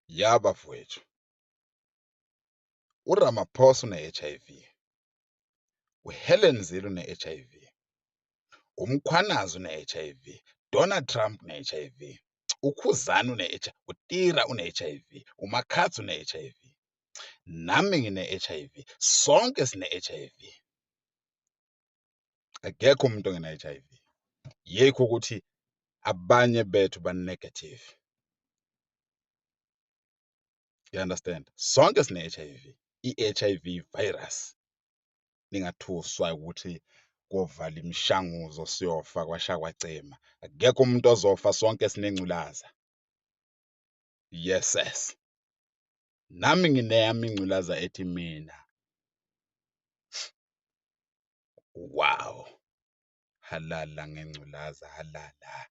Ya bafowethu, uRamaphosa une-HIV, uHelen Zille une-HIV, uMkhwanazi une-HIV, Donald Trump une-HIV, uKhuzani une-HIV, uTira une-HIV, uMakhatsi une-HIV, nami ngine-HIV, sonke sine-HIV. Akekho umuntu ongena-HIV. Yikho ukuthi abanye bethu ba-negative. You understand? Sonke sine-HIV. I-HIV virus. Ningathuswa ukuthi kovala imishanguzo siyofa kwashakwacema. Akekho umuntu ozofa, sonke sinengculaza. Yes. Nami ngineyami ingculaza ethi mina. Wow. Halala ngengculaza, halala.